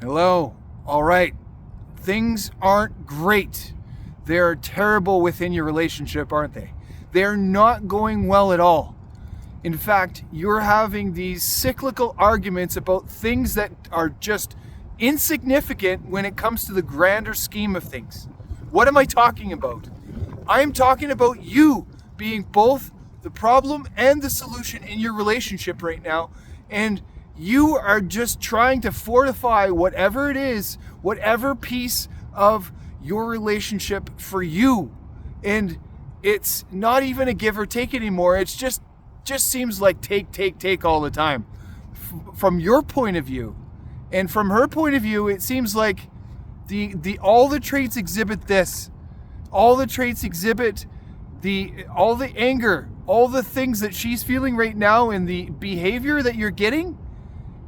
Hello. All right. Things aren't great. They're terrible within your relationship, aren't they? They're not going well at all. In fact, you're having these cyclical arguments about things that are just insignificant when it comes to the grander scheme of things. What am I talking about? I'm talking about you being both the problem and the solution in your relationship right now. And you are just trying to fortify whatever it is, whatever piece of your relationship for you. And it's not even a give or take anymore. It's just seems like take all the time from your point of view. And from her point of view, it seems like all the traits exhibit this. All the traits exhibit all the anger, all the things that she's feeling right now, and the behavior that you're getting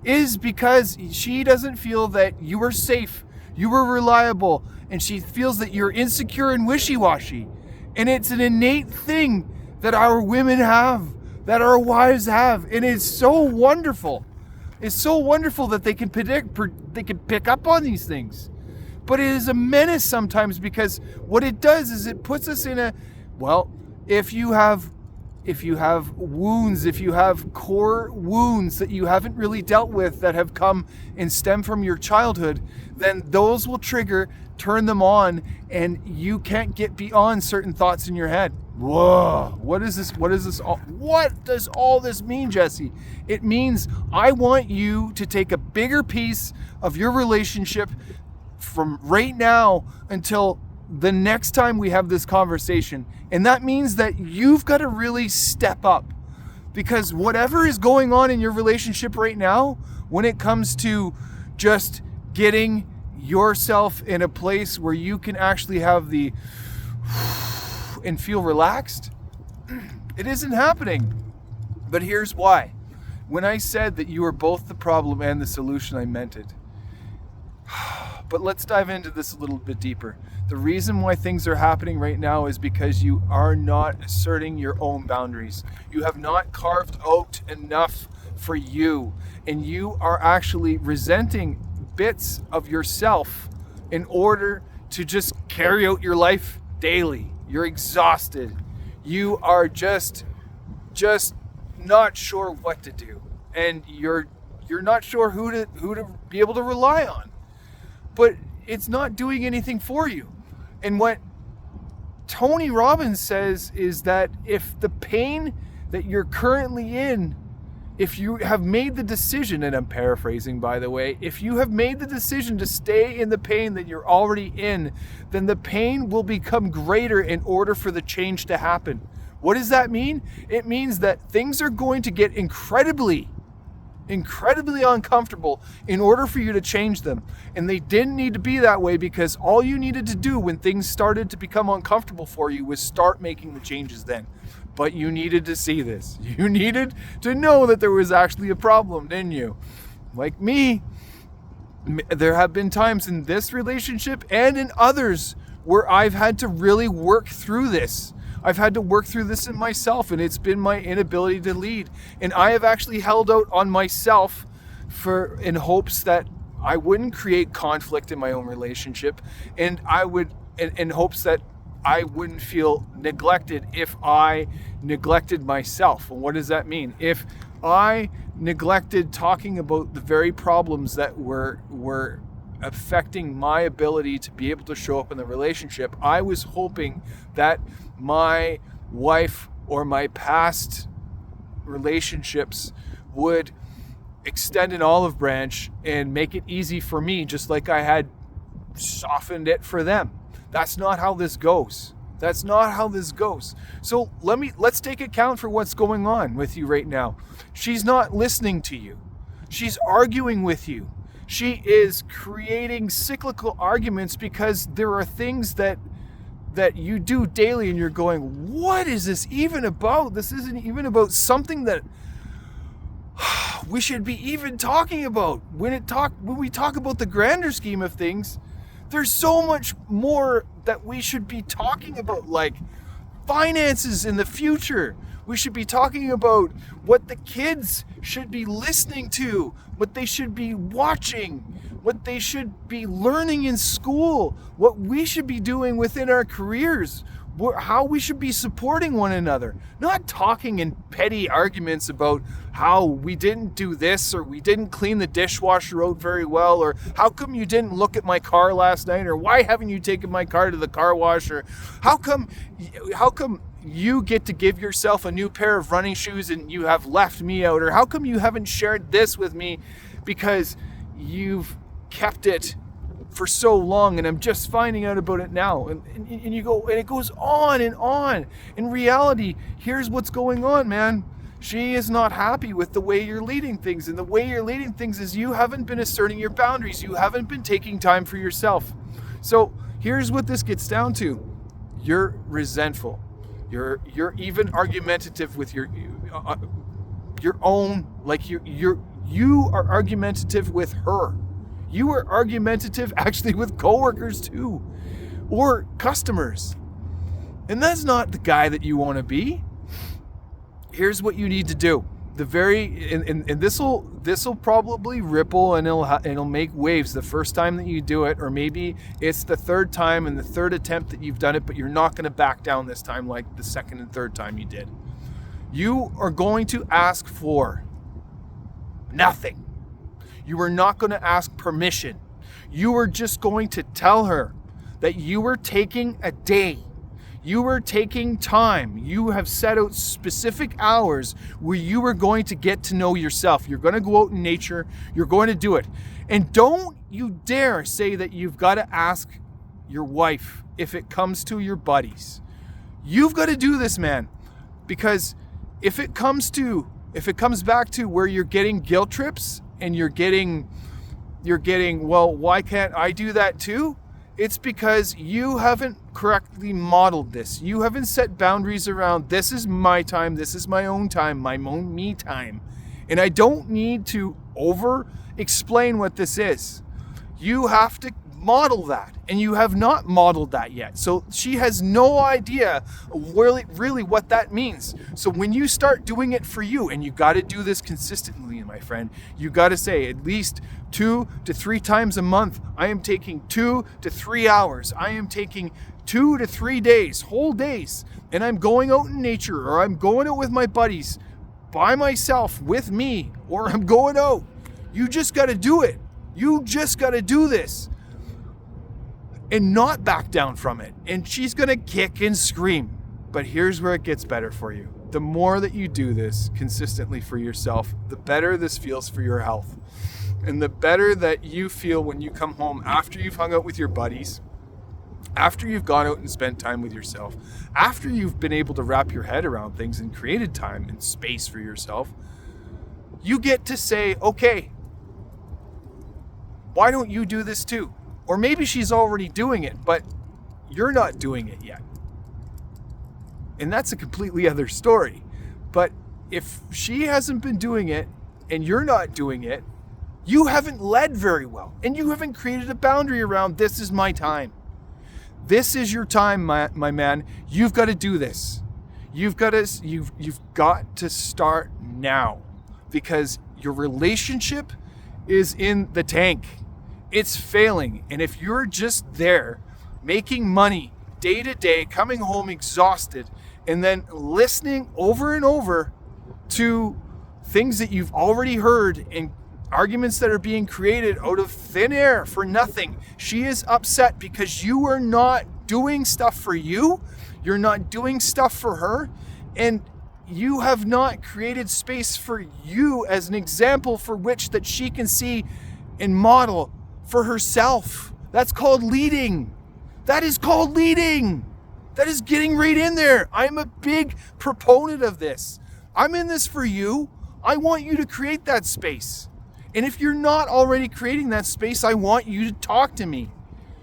is because she doesn't feel that you are safe, you are reliable, and she feels that you're insecure and wishy-washy. And it's an innate thing that our women have, that our wives have, and it's so wonderful. It's so wonderful that they can pick up on these things. But it is a menace sometimes, because what it does is it puts us in if you have wounds, if you have core wounds that you haven't really dealt with that have come and stem from your childhood, then those will turn them on, and you can't get beyond certain thoughts in your head. Whoa, what is this? What does all this mean, Jesse? It means I want you to take a bigger piece of your relationship from right now until the next time we have this conversation. And that means that you've got to really step up, because whatever is going on in your relationship right now, when it comes to just getting yourself in a place where you can actually have and feel relaxed, it isn't happening. But here's why. When I said that you are both the problem and the solution, I meant it. But let's dive into this a little bit deeper. The reason why things are happening right now is because you are not asserting your own boundaries. You have not carved out enough for you, and you are actually resenting bits of yourself in order to just carry out your life daily. You're exhausted. You are just not sure what to do, and you're not sure who to be able to rely on. But it's not doing anything for you. And what Tony Robbins says is that if the pain that you're currently in, if you have made the decision, and I'm paraphrasing by the way, if you have made the decision to stay in the pain that you're already in, then the pain will become greater in order for the change to happen. What does that mean? It means that things are going to get incredibly uncomfortable in order for you to change them. And they didn't need to be that way, because all you needed to do when things started to become uncomfortable for you was start making the changes then. But you needed to see this. You needed to know that there was actually a problem, didn't you? Like me, there have been times in this relationship and in others where I've had to really work through this. I've had to work through this in myself, and it's been my inability to lead. And I have actually held out on myself in hopes that I wouldn't create conflict in my own relationship, and in hopes that I wouldn't feel neglected if I neglected myself. And what does that mean? If I neglected talking about the very problems that were affecting my ability to be able to show up in the relationship, I was hoping that my wife or my past relationships would extend an olive branch and make it easy for me, just like I had softened it for them. That's not how this goes. That's not how this goes. So let's take account for what's going on with you right now. She's not listening to you. She's arguing with you. She is creating cyclical arguments because there are things that you do daily, and you're going, what is this even about? This isn't even about something that we should be even talking about. When we talk about the grander scheme of things, there's so much more that we should be talking about, like finances in the future. We should be talking about what the kids should be listening to, what they should be watching, what they should be learning in school, what we should be doing within our careers, how we should be supporting one another. Not talking in petty arguments about how we didn't do this, or we didn't clean the dishwasher out very well, or how come you didn't look at my car last night, or why haven't you taken my car to the car wash, or how come you get to give yourself a new pair of running shoes and you have left me out, or how come you haven't shared this with me because you've kept it for so long and I'm just finding out about it now. And you go, and it goes on and on. In reality, here's what's going on, man. She is not happy with the way you're leading things. And the way you're leading things is you haven't been asserting your boundaries. You haven't been taking time for yourself. So here's what this gets down to. You're resentful. You're even argumentative with your own, like you are argumentative with her. You are argumentative actually with coworkers too, or customers. And that's not the guy that you want to be. Here's what you need to do. And this will probably ripple, and it'll make waves the first time that you do it, or maybe it's the third time and the third attempt that you've done it, but you're not going to back down this time like the second and third time you did. You are going to ask for nothing. You are not going to ask permission. You are just going to tell her that you are taking a day. You are taking time. You have set out specific hours where you are going to get to know yourself. You're going to go out in nature. You're going to do it. And don't you dare say that you've got to ask your wife if it comes to your buddies. You've got to do this, man. Because if it comes back to where you're getting guilt trips and you're getting, well, why can't I do that too? It's because you haven't correctly modeled this. You haven't set boundaries around, this is my time, this is my own time, my own me time. And I don't need to over explain what this is. You have to model that, and you have not modeled that yet. So she has no idea really what that means. So when you start doing it for you, and you got to do this consistently, my friend, you got to say at least 2 to 3 times a month, I am taking 2 to 3 hours. I am taking 2 to 3 days, whole days, and I'm going out in nature, or I'm going out with my buddies by myself with me, or I'm going out. You just got to do it. You just got to do this. And not back down from it. And she's going to kick and scream. But here's where it gets better for you. The more that you do this consistently for yourself, the better this feels for your health. And the better that you feel when you come home after you've hung out with your buddies, after you've gone out and spent time with yourself, after you've been able to wrap your head around things and created time and space for yourself, you get to say, okay, why don't you do this too? Or maybe she's already doing it, but you're not doing it yet. And that's a completely other story. But if she hasn't been doing it and you're not doing it, you haven't led very well. And you haven't created a boundary around, this is my time. This is your time, my man. You've got to do this. You've got to start now, because your relationship is in the tank. It's failing. And if you're just there making money day to day, coming home exhausted, and then listening over and over to things that you've already heard and arguments that are being created out of thin air for nothing, she is upset because you are not doing stuff for you. You're not doing stuff for her. And you have not created space for you as an example for which that she can see and model for herself. That's called leading. That is called leading. That is getting right in there. I'm a big proponent of this. I'm in this for you. I want you to create that space. And if you're not already creating that space, I want you to talk to me,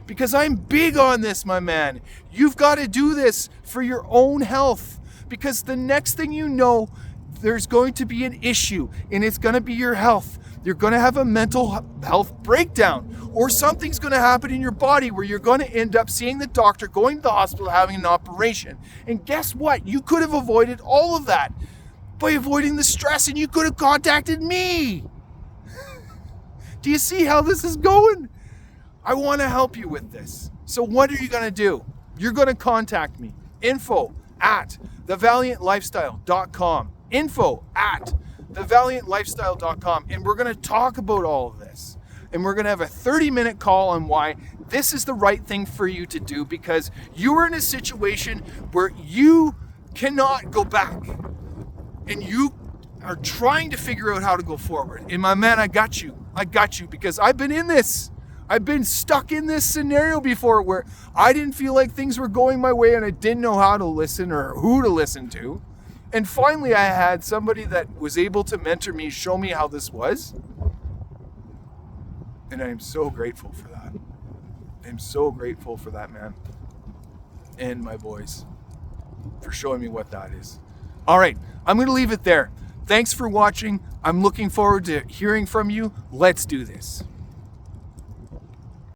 because I'm big on this, my man. You've got to do this for your own health, because the next thing you know, there's going to be an issue, and it's going to be your health. You're going to have a mental health breakdown, or something's going to happen in your body where you're going to end up seeing the doctor, going to the hospital, having an operation. And guess what? You could have avoided all of that by avoiding the stress, and you could have contacted me. Do you see how this is going? I want to help you with this. So what are you going to do? You're going to contact me. info@thevaliantlifestyle.com. info@thevaliantlifestyle.com. And we're going to talk about all of this. And we're going to have a 30-minute call on why this is the right thing for you to do, because you are in a situation where you cannot go back. And you are trying to figure out how to go forward. And my man, I got you. I got you, because I've been in this. I've been stuck in this scenario before where I didn't feel like things were going my way and I didn't know how to listen or who to listen to. And finally, I had somebody that was able to mentor me, show me how this was. And I am so grateful for that. I'm so grateful for that, man. And my boys for showing me what that is. All right, I'm going to leave it there. Thanks for watching. I'm looking forward to hearing from you. Let's do this.